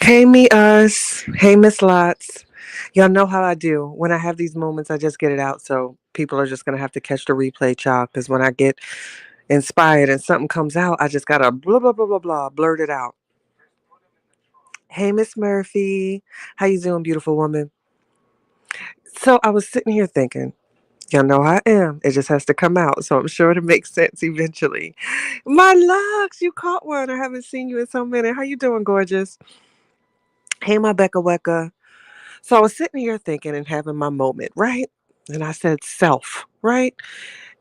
Hey, me, us. Hey, Miss Lots. Y'all know how I do. When I have these moments, I just get it out. So people are just going to have to catch the replay, child. Because when I get inspired and something comes out, I just got to blah, blah, blah, blah, blah, blurt it out. Hey, Miss Murphy. How you doing, beautiful woman? So I was sitting here thinking, y'all know how I am. It just has to come out. So I'm sure it'll make sense eventually. My Lux, you caught one. I haven't seen you in so many. How you doing, gorgeous? Hey, my Becca Wecca. So I was sitting here thinking and having my moment, right? And I said self, right?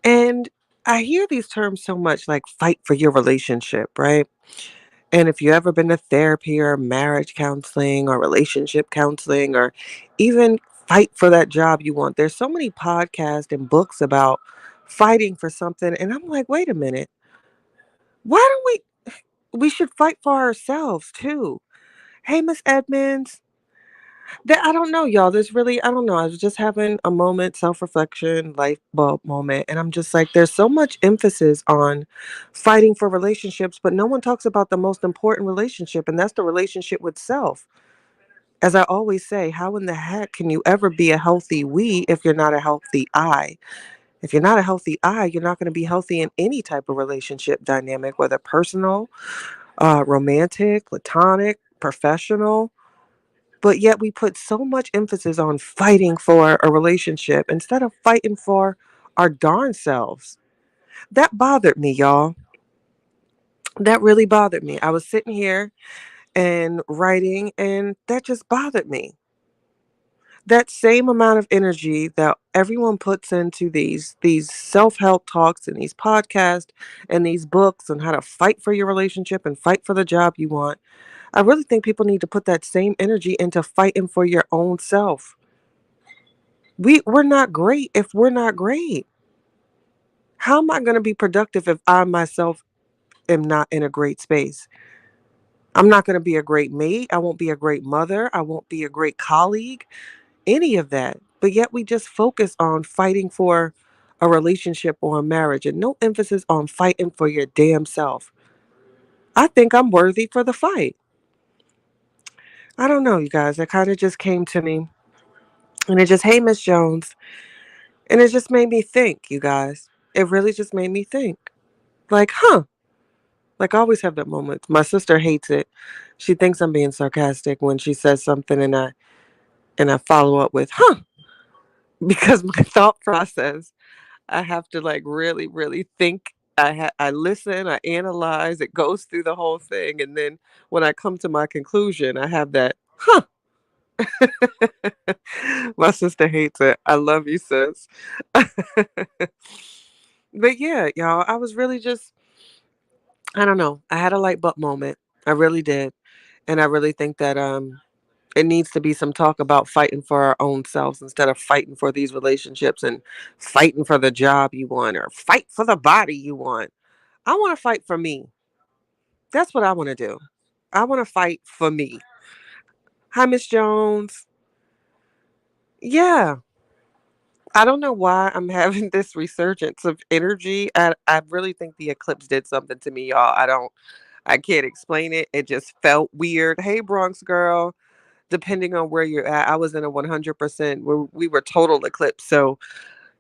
And I hear these terms so much like fight for your relationship, right? And if you ever been to therapy or marriage counseling or relationship counseling or even fight for that job you want, there's so many podcasts and books about fighting for something. And I'm like, wait a minute, why don't we should fight for ourselves too? Hey, Miss Edmonds. I don't know, y'all. There's really, I don't know. I was just having a moment, self reflection, light bulb moment. And I'm just like, there's so much emphasis on fighting for relationships, but no one talks about the most important relationship, and that's the relationship with self. As I always say, how in the heck can you ever be a healthy we if you're not a healthy I? If you're not a healthy I, you're not going to be healthy in any type of relationship dynamic, whether personal, romantic, platonic, professional. But yet we put so much emphasis on fighting for a relationship instead of fighting for our darn selves. That bothered me, y'all. That really bothered me. I was sitting here and writing, and that just bothered me. That same amount of energy that everyone puts into these self-help talks and these podcasts and these books on how to fight for your relationship and fight for the job you want. I really think people need to put that same energy into fighting for your own self. We're not great if we're not great. How am I going to be productive if I myself am not in a great space? I'm not going to be a great mate. I won't be a great mother. I won't be a great colleague, any of that. But yet we just focus on fighting for a relationship or a marriage and no emphasis on fighting for your damn self. I think I'm worthy for the fight. I don't know, you guys. That kind of just came to me. And it just, hey, Miss Jones. And it just made me think, you guys. It really just made me think. Like, huh, like I always have that moment. My sister hates it. She thinks I'm being sarcastic when she says something and I follow up with, huh, because my thought process, I have to like really, really think. I listen, I analyze, it goes through the whole thing. And then when I come to my conclusion, I have that, huh. My sister hates it. I love you, sis. But yeah, y'all, I was really just, I don't know. I had a light bulb moment. I really did. And I really think that it needs to be some talk about fighting for our own selves instead of fighting for these relationships and fighting for the job you want or fight for the body you want. I want to fight for me. That's what I want to do. I want to fight for me. Hi, Miss Jones. Yeah. I don't know why I'm having this resurgence of energy. I really think the eclipse did something to me, y'all. I can't explain it. It just felt weird. Hey, Bronx girl. Depending on where you're at, I was in a 100% where we were total eclipse. So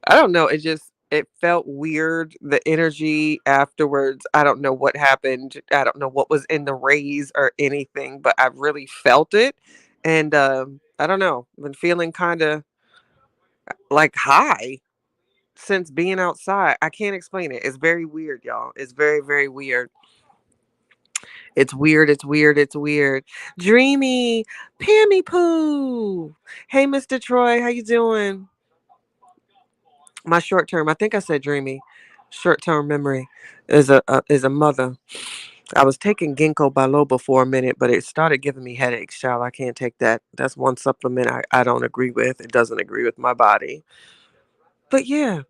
I don't know. It felt weird. The energy afterwards, I don't know what happened. I don't know what was in the rays or anything, but I really felt it. And I don't know. Been feeling kind of like high since being outside. I can't explain it. It's very weird, y'all. It's very, very weird. It's weird. It's weird. It's weird. Dreamy, Pammy Poo. Hey, Mr. Troy, how you doing? My short term, I think I said dreamy. Short term memory is a mother. I was taking ginkgo biloba for a minute, but it started giving me headaches, child. I can't take that. That's one supplement I don't agree with. It doesn't agree with my body. But yeah,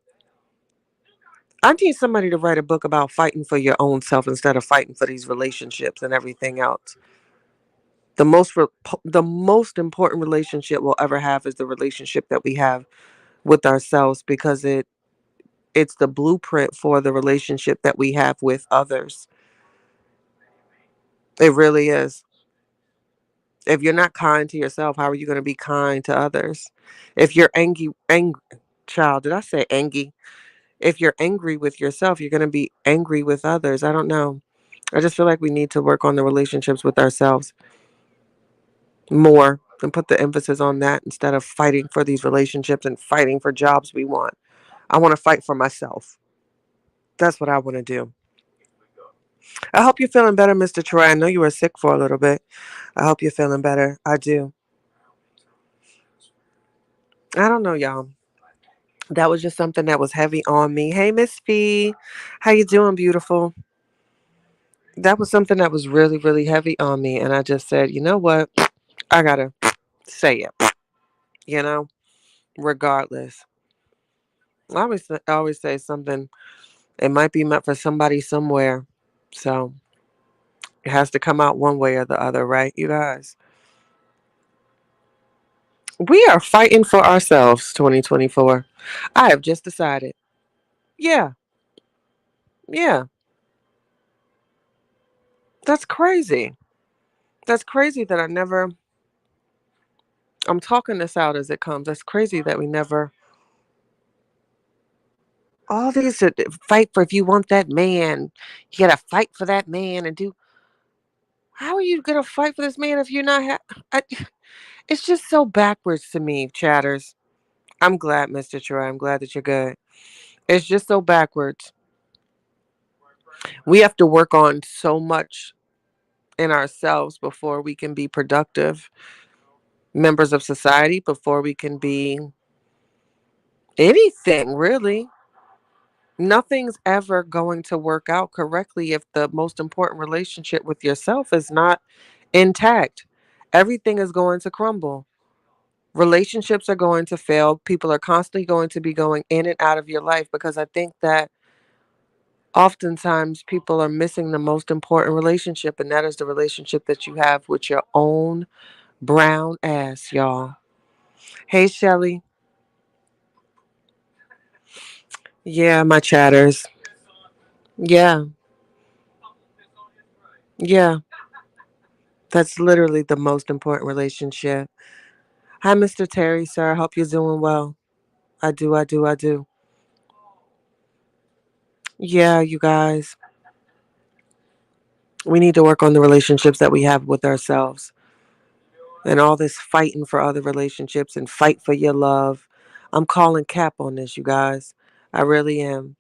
I need somebody to write a book about fighting for your own self instead of fighting for these relationships and everything else. The most important relationship we'll ever have is the relationship that we have with ourselves because it's the blueprint for the relationship that we have with others. It really is. If you're not kind to yourself, how are you going to be kind to others? If you're angry, child, did I say angry? If you're angry with yourself, you're going to be angry with others. I don't know. I just feel like we need to work on the relationships with ourselves more and put the emphasis on that instead of fighting for these relationships and fighting for jobs we want. I want to fight for myself. That's what I want to do. I hope you're feeling better, Mr. Troy. I know you were sick for a little bit. I hope you're feeling better. I do. I don't know, y'all. That was just something that was heavy on me. Hey, Miss Fee. How you doing, beautiful? That was something that was really, really heavy on me. And I just said, you know what? I got to say it, you know, regardless. I always say something. It might be meant for somebody somewhere. So it has to come out one way or the other, right, you guys? We are fighting for ourselves 2024. I have just decided. Yeah, yeah. That's crazy. That's crazy that I never, I'm talking this out as it comes. That's crazy that we never, all these fight for, if you want that man, you got to fight for that man and do, how are you going to fight for this man if you're not, it's just so backwards to me, chatters. I'm glad, Mr. Troy. I'm glad that you're good. It's just so backwards. We have to work on so much in ourselves before we can be productive members of society, before we can be anything, really. Nothing's ever going to work out correctly if the most important relationship with yourself is not intact. Everything is going to crumble. Relationships are going to fail. People are constantly going to be going in and out of your life because I think that oftentimes people are missing the most important relationship, and that is the relationship that you have with your own brown ass, y'all. Hey, Shelly. Yeah, my chatters. Yeah, yeah. That's literally the most important relationship. Hi, Mr. Terry, sir. I hope you're doing well. I do, I do, I do. Yeah, you guys, we need to work on the relationships that we have with ourselves and all this fighting for other relationships and fight for your love. I'm calling cap on this, you guys. I really am.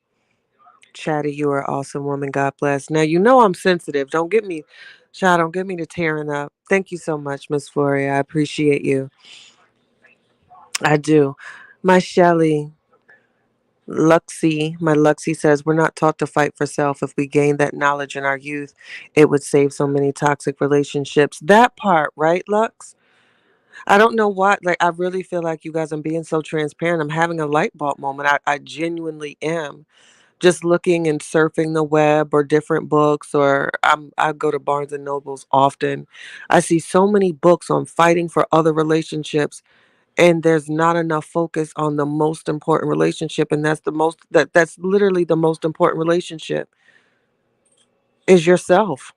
Chatty, you are an awesome woman. God bless. Now, you know I'm sensitive. Don't get me, child, don't get me to tearing up. Thank you so much, Miss Floria. I appreciate you. I do. My Shelly, Luxie, my Luxie says, we're not taught to fight for self. If we gained that knowledge in our youth, it would save so many toxic relationships. That part, right, Lux? I don't know what, like, I really feel like you guys, I'm being so transparent. I'm having a light bulb moment. I genuinely am. Just looking and surfing the web or different books, or I go to Barnes and Nobles often. I see so many books on fighting for other relationships, and there's not enough focus on the most important relationship, and that's literally the most important relationship is yourself.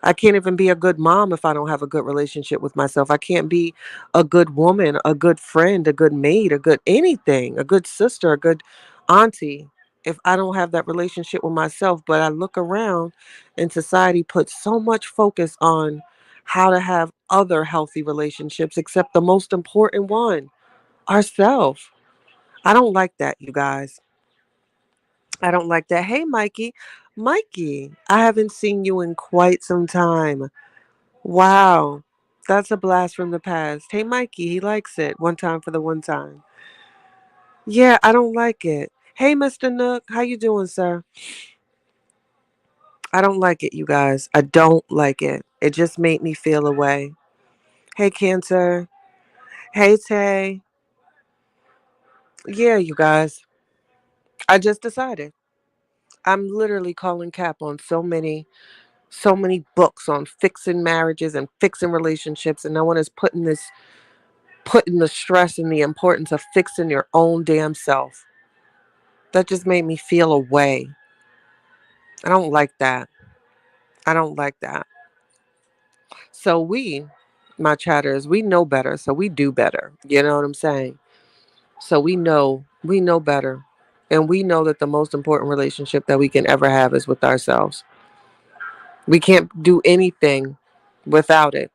I can't even be a good mom if I don't have a good relationship with myself. I can't be a good woman, a good friend, a good maid, a good anything, a good sister, a good auntie if I don't have that relationship with myself. But I look around and society puts so much focus on how to have other healthy relationships, except the most important one, ourselves. I don't like that, you guys. I don't like that. Hey, Mikey. Mikey, I haven't seen you in quite some time. Wow. That's a blast from the past. Hey, Mikey, he likes it. One time for the one time. Yeah, I don't like it. Hey, Mr. Nook, how you doing, sir? I don't like it, you guys. I don't like it. It just made me feel away. Hey, Cancer. Hey, Tay. Yeah, you guys. I just decided. I'm literally calling cap on so many books on fixing marriages and fixing relationships, and no one is putting the stress and the importance of fixing your own damn self. That just made me feel away. I don't like that. I don't like that. So my chatters, we know better. So we do better. You know what I'm saying? So we know better. And we know that the most important relationship that we can ever have is with ourselves. We can't do anything without it.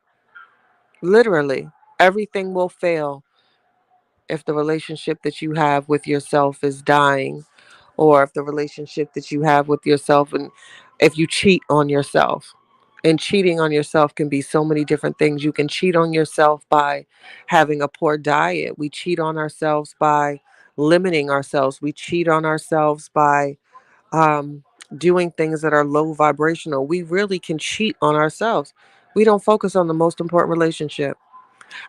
Literally, everything will fail if the relationship that you have with yourself is dying, or if the relationship that you have with yourself, and if you cheat on yourself. And cheating on yourself can be so many different things. You can cheat on yourself by having a poor diet. We cheat on ourselves by limiting ourselves. We cheat on ourselves by um, doing things that are low vibrational. We really can cheat on ourselves. We don't focus on the most important relationship.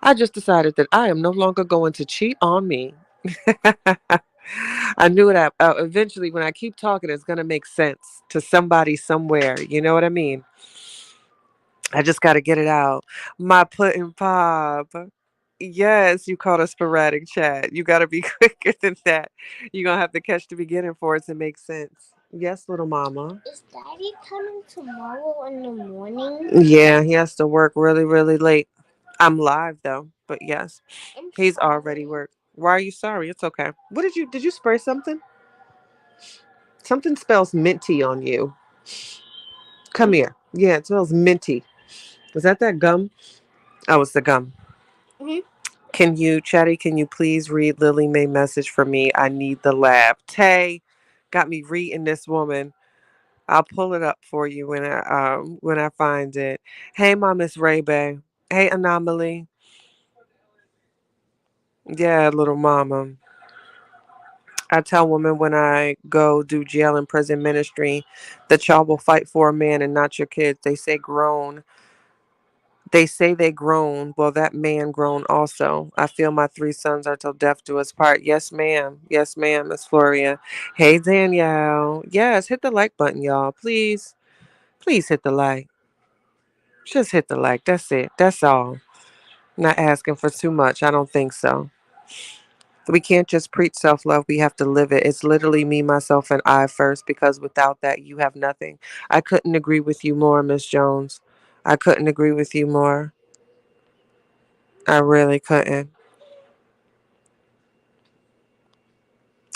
I just decided that I am no longer going to cheat on me. I knew that eventually, when I keep talking, it's going to make sense to somebody somewhere. You know what I mean? I just got to get it out. My pudding pop. Yes, you caught a sporadic chat. You got to be quicker than that. You're going to have to catch the beginning for it to make sense. Yes, little mama. Is Daddy coming tomorrow in the morning? Yeah, he has to work really, really late. I'm live though, but yes, I'm he's already sorry. worked. Why are you sorry? It's okay. What did you spray something? Something smells minty on you. Come here. Yeah, it smells minty. Was that gum? Oh, it's the gum. Hmm. Chatty, can you please read Lily Mae message for me? I need the lab. Tay got me reading this woman. I'll pull it up for you when I find it. Hey, my Miss Ray Bay. Hey, Anomaly. Yeah, little mama. I tell women when I go do jail and prison ministry that y'all will fight for a man and not your kids. They say grown. They say they grown. Well, that man grown also. I feel my three sons are till death do us part. Yes, ma'am. Yes, ma'am, Miss Floria. Hey, Danielle. Yes, hit the like button, y'all. Please. Please hit the like. Just hit the like. That's it. That's all. Not asking for too much. I don't think so. We can't just preach self love. We have to live it. It's literally me, myself, and I first, because without that, you have nothing. I couldn't agree with you more, Miss Jones. I couldn't agree with you more. I really couldn't.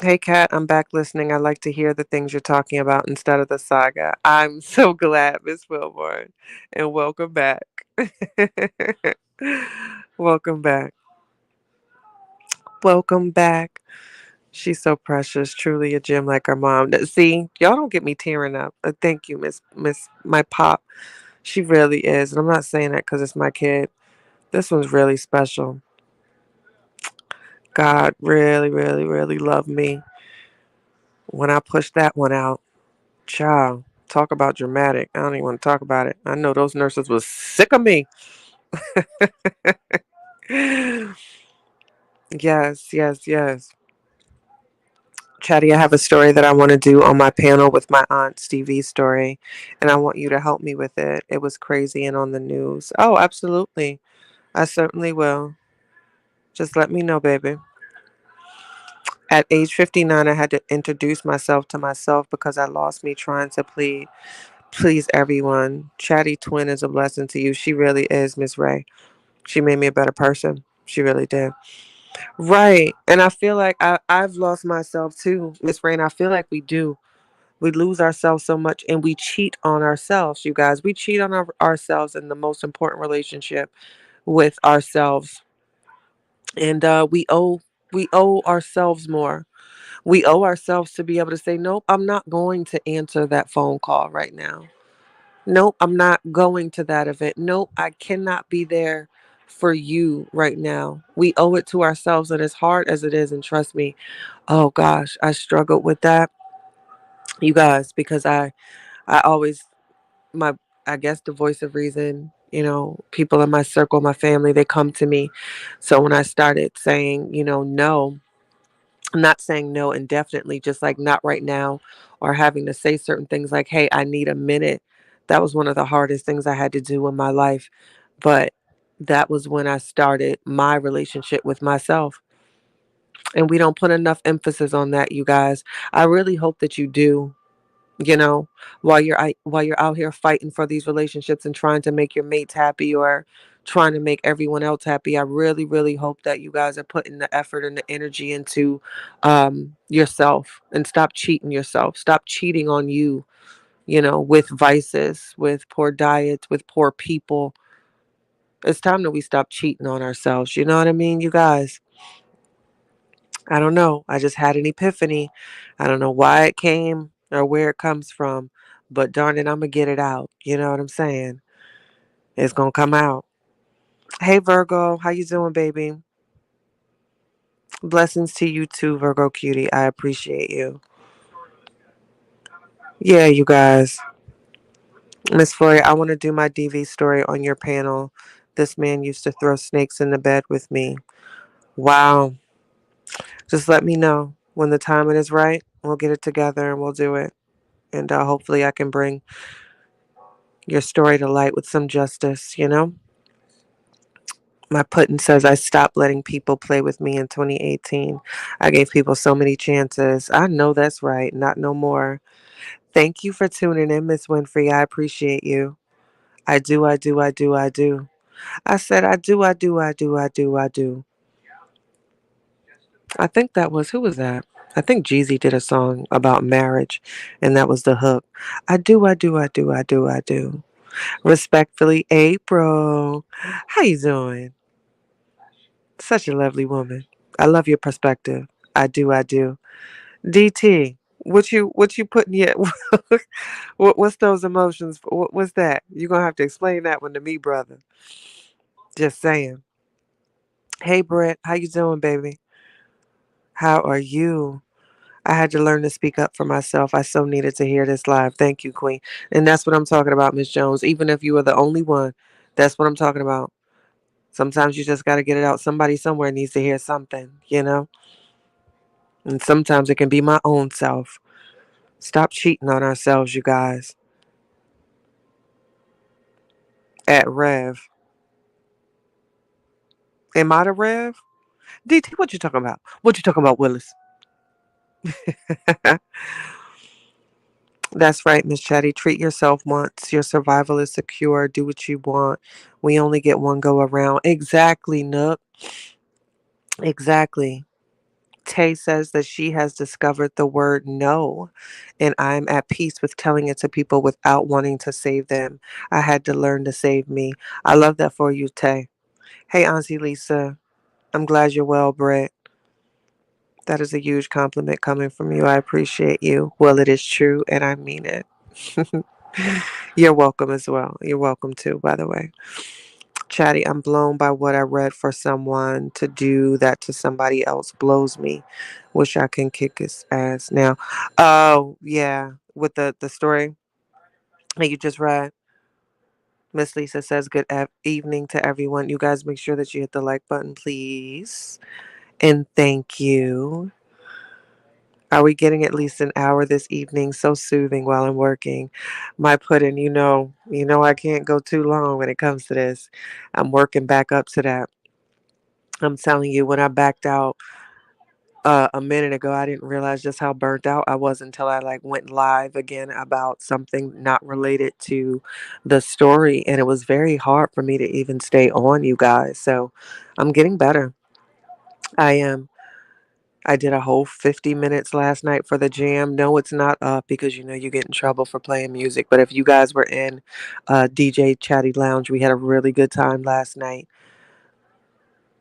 Hey, Kat, I'm back listening. I like to hear the things you're talking about instead of the saga. I'm so glad, Miss Wilborn, and welcome back. Welcome back. Welcome back. She's so precious, truly a gem like her mom. See, y'all don't get me tearing up. Thank you, Miss, my pop. She really is, and I'm not saying that because it's my kid. This one's really special. God really, really, really loved me when I pushed that one out. Child, talk about dramatic. I don't even want to talk about it. I know those nurses was sick of me. Yes, yes, yes. Chatty, I have a story that I want to do on my panel with my aunt Stevie's story, and I want you to help me with it. It was crazy and on the news. Oh, absolutely. I certainly will. Just let me know, baby. At age 59, I had to introduce myself to myself because I lost me trying to please everyone. Chatty twin is a blessing to you. She really is, Miss Ray. She made me a better person. She really did. Right. And I feel like I've lost myself too, Miss Ray, and I feel like we do. We lose ourselves so much and we cheat on ourselves, you guys. We cheat on ourselves in the most important relationship with ourselves. And we owe ourselves more. We owe ourselves to be able to say, nope, I'm not going to answer that phone call right now. Nope, I'm not going to that event. Nope, I cannot be there for you right now. We owe it to ourselves. And as hard as it is, and trust me, oh gosh, I struggled with that, you guys, because I always my I guess the voice of reason, people in my circle, my family, they come to me. So when I started saying, no, I'm not saying no indefinitely, just like not right now, or having to say certain things like, hey, I need a minute. That was one of the hardest things I had to do in my life. But that was when I started my relationship with myself. And we don't put enough emphasis on that, you guys. I really hope that you do. you know, while you're out here fighting for these relationships and trying to make your mates happy or trying to make everyone else happy. I really, really hope that you guys are putting the effort and the energy into yourself, and stop cheating yourself. Stop cheating on you, with vices, with poor diets, with poor people. It's time that we stop cheating on ourselves. You know what I mean, you guys? I don't know. I just had an epiphany. I don't know why it came or where it comes from, but darn it, I'm gonna get it out. You know what I'm saying? It's gonna come out. Hey Virgo, how you doing, baby? Blessings to you too, Virgo cutie. I appreciate you. Yeah, you guys. Miss Flory, I want to do my DV story on your panel. This man used to throw snakes in the bed with me. Wow. Just let me know when the timing is right. We'll get it together and we'll do it. And hopefully I can bring your story to light with some justice. My pudding says I stopped letting people play with me in 2018. I gave people so many chances. I know that's right. Not no more. Thank you for tuning in, Miss Winfrey. I appreciate you. I do, I do, I do, I do. I said I do, I do, I do, I do, I do. I think that was, who was that? I think Jeezy did a song about marriage, and that was the hook. I do, I do, I do, I do, I do. Respectfully, April. How you doing? Such a lovely woman. I love your perspective. I do, I do. DT, what you putting yet? What's those emotions? What's that? You're gonna have to explain that one to me, brother. Just saying. Hey Brett, how you doing, baby? How are you? I had to learn to speak up for myself. I so needed to hear this live. Thank you, Queen. And that's what I'm talking about, Miss Jones. Even if you are the only one, that's what I'm talking about. Sometimes you just got to get it out. Somebody somewhere needs to hear something. And sometimes it can be my own self. Stop cheating on ourselves, you guys. At Rev. Am I the Rev? DT, what you talking about? What you talking about, Willis? That's right, Miss Chatty. Treat yourself once. Your survival is secure. Do what you want. We only get one go around. Exactly, Nook. Exactly. Tay says that she has discovered the word no, and I'm at peace with telling it to people without wanting to save them. I had to learn to save me. I love that for you, Tay. Hey, Auntie Lisa. I'm glad you're well, Brett. That is a huge compliment coming from you. I appreciate you. Well, it is true, and I mean it. You're welcome as well. You're welcome too, by the way. Chatty, I'm blown by what I read. For someone to do that to somebody else blows me. Wish I can kick his ass now. Oh, yeah. With the story that you just read. Miss Lisa says, good evening to everyone. You guys make sure that you hit the like button, please. And thank you. Are we getting at least an hour this evening? So soothing while I'm working. My pudding, I can't go too long when it comes to this. I'm working back up to that. I'm telling you, when I backed out a minute ago, I didn't realize just how burnt out I was until I like went live again about something not related to the story, and it was very hard for me to even stay on, you guys. So I'm getting better. I am. I did a whole 50 minutes last night for the jam. No, it's not up because you get in trouble for playing music. But if you guys were in DJ Chatty Lounge, we had a really good time last night.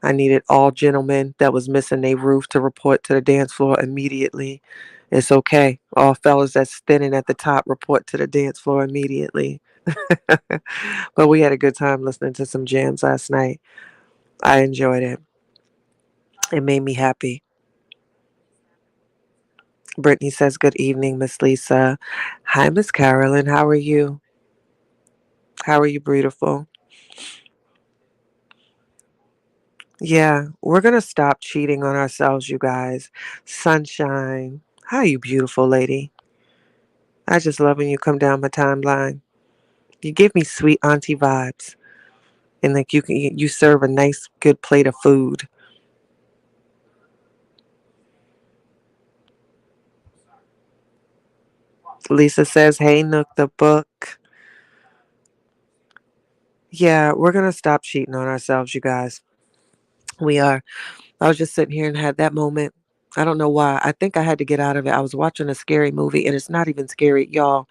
I needed all gentlemen that was missing their roof to report to the dance floor immediately. It's okay. All fellas that's thinning at the top report to the dance floor immediately. But we had a good time listening to some jams last night. I enjoyed it. It made me happy. Brittany says, good evening, Miss Lisa. Hi, Miss Carolyn. How are you? How are you, beautiful? Yeah, we're going to stop cheating on ourselves, you guys. Sunshine. How are you, beautiful lady? I just love when you come down my timeline. You give me sweet auntie vibes. And like you serve a nice, good plate of food. Lisa says, "Hey, Nook the book." Yeah, we're gonna stop cheating on ourselves, you guys. We are. I was just sitting here and had that moment. I don't know why. I think I had to get out of it. I was watching a scary movie, and it's not even scary, y'all.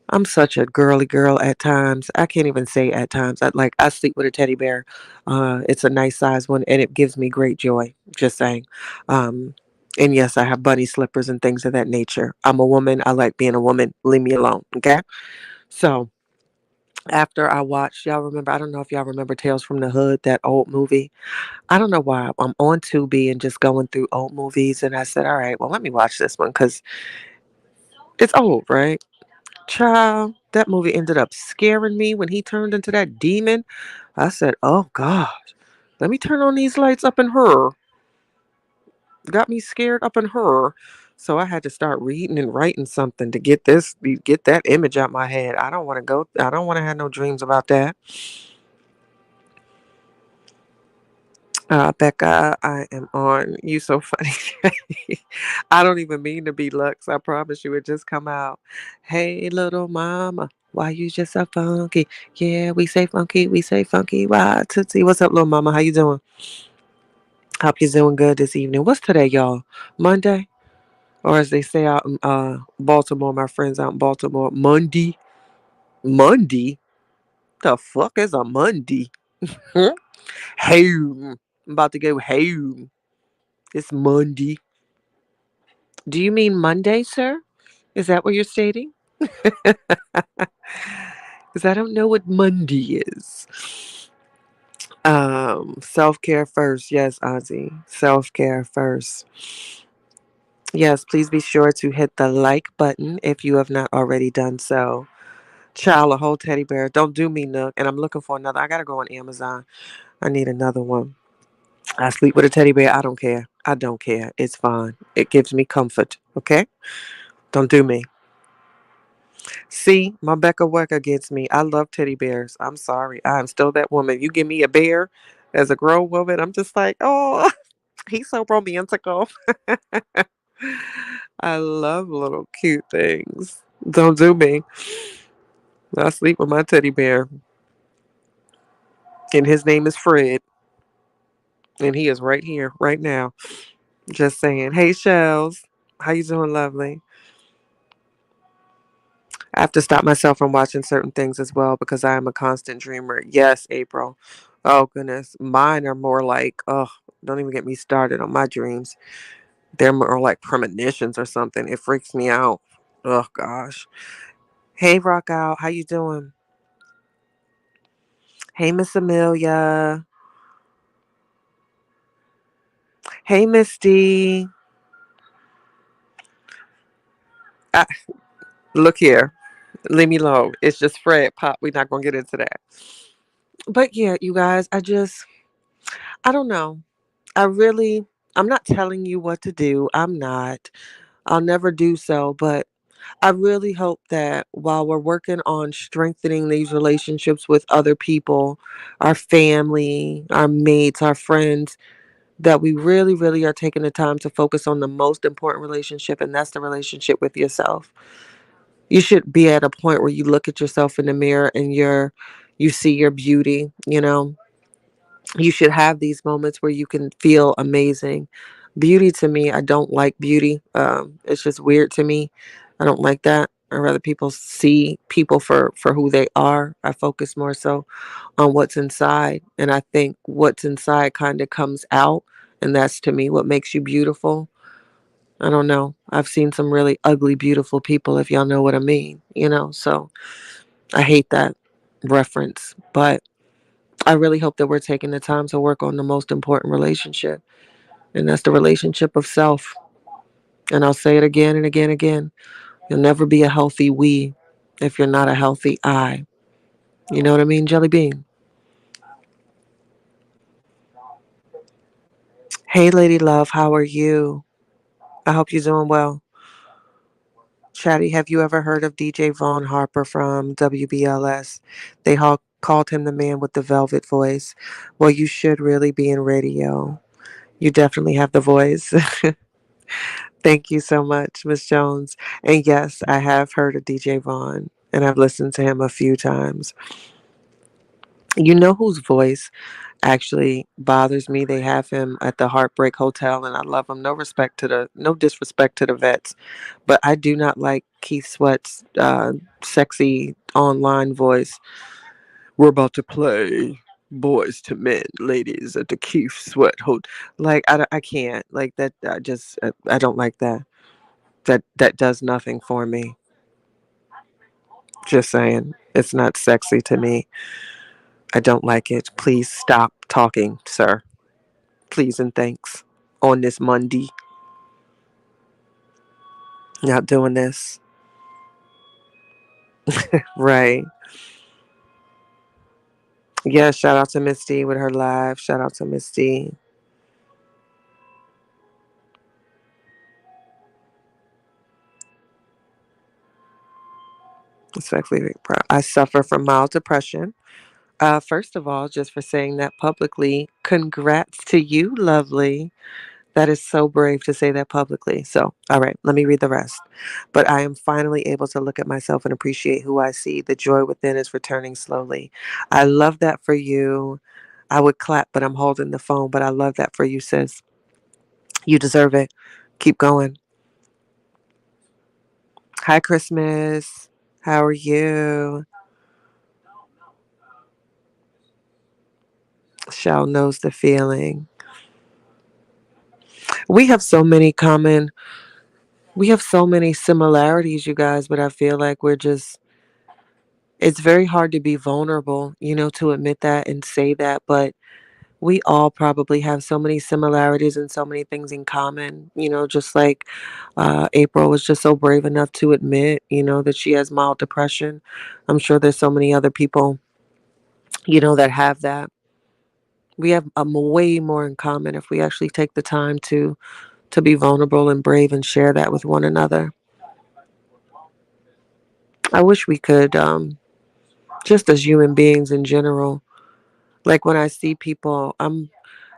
I'm such a girly girl at times. I can't even say at times. I sleep with a teddy bear. It's a nice size one, and it gives me great joy. Just saying. Um, and yes, I have bunny slippers and things of that nature. I'm a woman. I like being a woman. Leave me alone. Okay. So after I watched, y'all remember? I don't know if y'all remember Tales from the Hood, that old movie. I don't know why I'm on Tubi and just going through old movies, and I said, all right, well, let me watch this one because it's old, right? Child, that movie ended up scaring me when he turned into that demon. I said, oh gosh, let me turn on these lights up in her. Got me scared up in her. So I had to start reading and writing something to get that image out my head. I don't want to have no dreams about that. Becca, I am on. You so funny. I don't even mean to be Lux. I promise you, it just come out. Hey, little mama, why you just so funky? Yeah, we say funky. We say funky. Why, Tootsie? What's up, little mama? How you doing? Hope you're doing good this evening. What's today, y'all? Monday, or as they say out in Baltimore, my friends out in Baltimore, Monday. Monday. The fuck is a Monday? Hmm? Home. I'm about to go home. It's Monday. Do you mean Monday, sir? Is that what you're stating? Because I don't know what Monday is. Self care first. Yes, Auntie. Self care first. Yes, please be sure to hit the like button if you have not already done so. Child, a whole teddy bear. Don't do me, Nook. And I'm looking for another. I gotta go on Amazon. I need another one. I sleep with a teddy bear. I don't care. I don't care. It's fine. It gives me comfort. Okay? Don't do me. See, my Becca Wecker gets me. I love teddy bears. I'm sorry. I'm still that woman. You give me a bear as a grown woman, I'm just like, oh, he's so romantical. I love little cute things. Don't do me. I sleep with my teddy bear, and his name is Fred, and he is right here, right now. Just saying, hey, Shells, how you doing, lovely? I have to stop myself from watching certain things as well because I am a constant dreamer. Yes, April. Oh goodness, mine are more like, oh, don't even get me started on my dreams. They're more like premonitions or something. It freaks me out. Oh gosh. Hey, Rock Out, how you doing? Hey, Miss Amelia. Hey, Misty. Ah, look here. Leave me alone. It's just Fred Pop. We're not gonna get into that. But yeah, you guys, I don't know. I really, I'm not telling you what to do. I'm not. I'll never do so. But I really hope that while we're working on strengthening these relationships with other people, our family, our mates, our friends, that we really, really are taking the time to focus on the most important relationship, and that's the relationship with yourself. You should be at a point where you look at yourself in the mirror and you see your beauty, you should have these moments where you can feel amazing. Beauty to me, I don't like beauty. It's just weird to me. I don't like that. I rather people see people for who they are. I focus more so on what's inside, and I think what's inside kind of comes out, and that's to me what makes you beautiful. I don't know. I've seen some really ugly, beautiful people, if y'all know what I mean. So I hate that reference, but I really hope that we're taking the time to work on the most important relationship, and that's the relationship of self. And I'll say it again and again and again. You'll never be a healthy we if you're not a healthy I. You know what I mean, Jelly Bean? Hey, Lady Love, how are you? I hope you're doing well. Chatty, have you ever heard of DJ Vaughn Harper from WBLS? Called him the man with the velvet voice. Well, you should really be in radio. You definitely have the voice. Thank you so much, Miss Jones. And yes, I have heard of DJ Vaughn and I've listened to him a few times. You know whose voice actually bothers me? They have him at the Heartbreak Hotel and I love him. No disrespect to the vets, but I do not like Keith Sweat's sexy online voice. We're about to play Boys to Men, ladies at the Keith Sweat Hotel. Like I can't like that. I don't like that. That does nothing for me. Just saying, it's not sexy to me. I don't like it. Please stop talking, sir. Please and thanks. On this Monday, not doing this. Right. Yeah, shout out to Misty with her live. Shout out to Misty. Respectfully, I suffer from mild depression. First of all, just for saying that publicly, congrats to you, lovely. That is so brave to say that publicly. So, all right, let me read the rest. But I am finally able to look at myself and appreciate who I see. The joy within is returning slowly. I love that for you. I would clap, but I'm holding the phone. But I love that for you, sis. You deserve it. Keep going. Hi, Christmas. How are you? Shell knows the feeling. We have so many common, we have so many similarities, you guys, but I feel like it's very hard to be vulnerable, to admit that and say that, but we all probably have so many similarities and so many things in common, just like April was just so brave enough to admit, that she has mild depression. I'm sure there's so many other people, that have that. We have way more in common if we actually take the time to be vulnerable and brave and share that with one another. I wish we could, just as human beings in general. Like when I see people,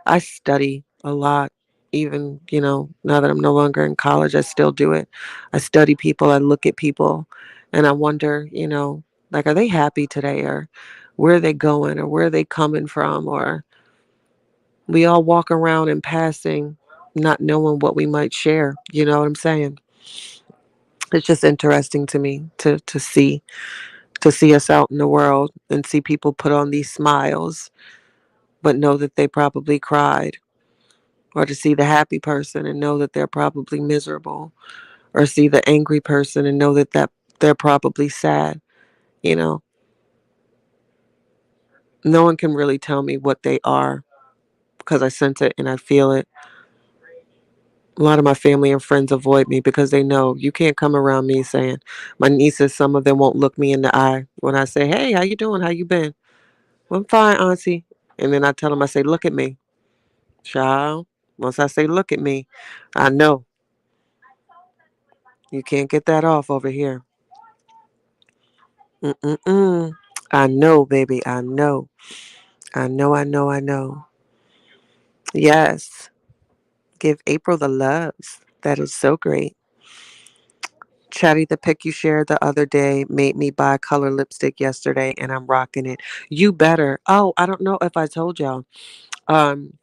I study a lot. Even, now that I'm no longer in college, I still do it. I study people, I look at people, and I wonder, like, are they happy today? Or where are they going? Or where are they coming from? Or we all walk around in passing, not knowing what we might share. You know what I'm saying? It's just interesting to me to see us out in the world and see people put on these smiles, but know that they probably cried, or to see the happy person and know that they're probably miserable, or see the angry person and know that they're probably sad. You know, no one can really tell me what they are because I sense it and I feel it. A lot of my family and friends avoid me because they know you can't come around me saying, my nieces, some of them won't look me in the eye when I say, hey, how you doing? How you been? Well, I'm fine, auntie. And then I tell them, I say, look at me, child. Once I say, look at me, I know you can't get that off over here. Mm-mm-mm. I know, baby. I know. I know, I know, I know. Yes. Give April the loves. That is so great. Chatty, the pic you shared the other day made me buy color lipstick yesterday and I'm rocking it. You better. Oh, I don't know if I told y'all. Um,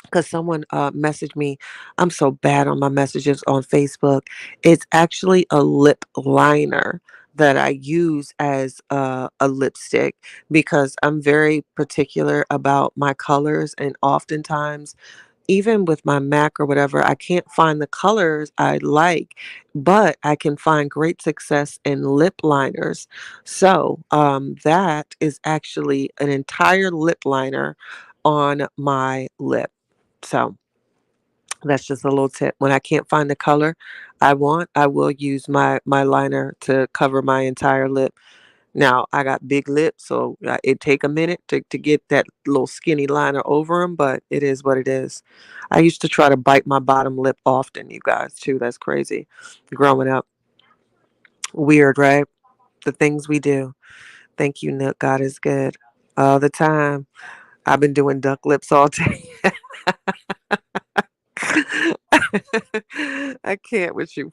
because someone messaged me. I'm so bad on my messages on Facebook. It's actually a lip liner that I use as a lipstick because I'm very particular about my colors, and oftentimes even with my Mac or whatever, I can't find the colors I like, but I can find great success in lip liners. So that is actually an entire lip liner on my lip. So that's just a little tip. When I can't find the color I want, I will use my liner to cover my entire lip. Now I got big lips, so it take a minute to get that little skinny liner over them, but it is what it is. I used to try to bite my bottom lip often, you guys, too. That's crazy. Growing up, weird, right? The things we do. Thank you, Nook. God is good all the time. I've been doing duck lips all day. I I can't with you.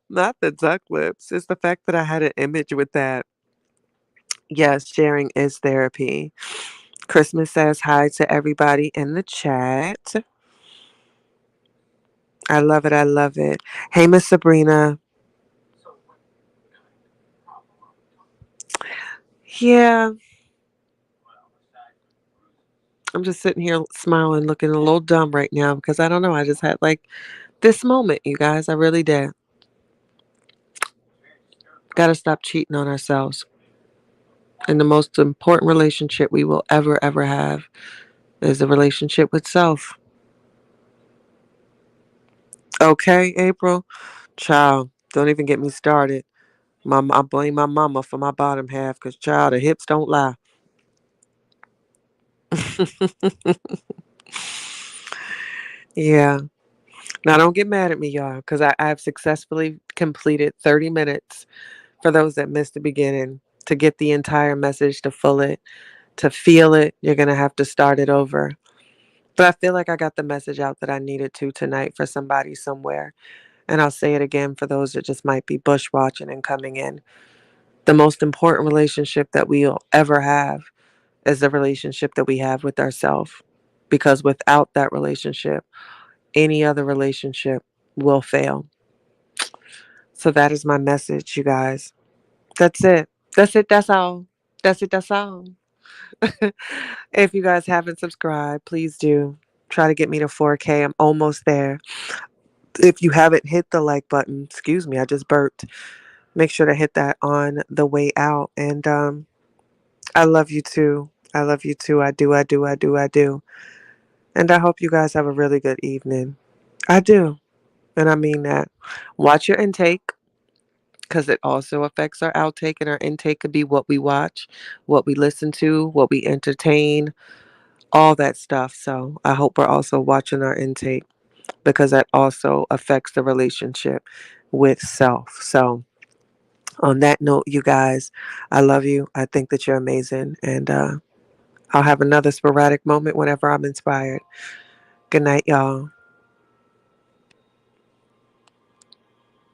Not the duck lips. It's the fact that I had an image with that. Yes, sharing is therapy. Christmas says hi to everybody in the chat. I love it. I love it. Hey, Miss Sabrina. Yeah, I'm just sitting here smiling, looking a little dumb right now because I don't know. I just had like this moment, you guys. I really did. Got to stop cheating on ourselves. And the most important relationship we will ever have is a relationship with self. Okay, April? Child, don't even get me started. I blame my mama for my bottom half because, child, the hips don't lie. Yeah. Now, don't get mad at me, y'all, because I have successfully completed 30 minutes for those that missed the beginning. To get the entire message, to full it, to feel it, you're going to have to start it over. But I feel like I got the message out that I needed to tonight for somebody somewhere. And I'll say it again for those that just might be bush watching and coming in. The most important relationship that we'll ever have is the relationship that we have with ourselves. Because without that relationship, any other relationship will fail. So that is my message, you guys. That's it. That's it. That's all. That's it. That's all. If you guys haven't subscribed, please do. Try to get me to 4K. I'm almost there. If you haven't hit the like button, excuse me, I just burped. Make sure to hit that on the way out. And I love you too. I love you too. I do. I do. I do. I do. And I hope you guys have a really good evening. I do. And I mean that. Watch your intake because it also affects our outtake, and our intake could be what we watch, what we listen to, what we entertain, all that stuff. So I hope we're also watching our intake because that also affects the relationship with self. So, on that note, you guys, I love you. I think that you're amazing. And I'll have another sporadic moment whenever I'm inspired. Good night, y'all.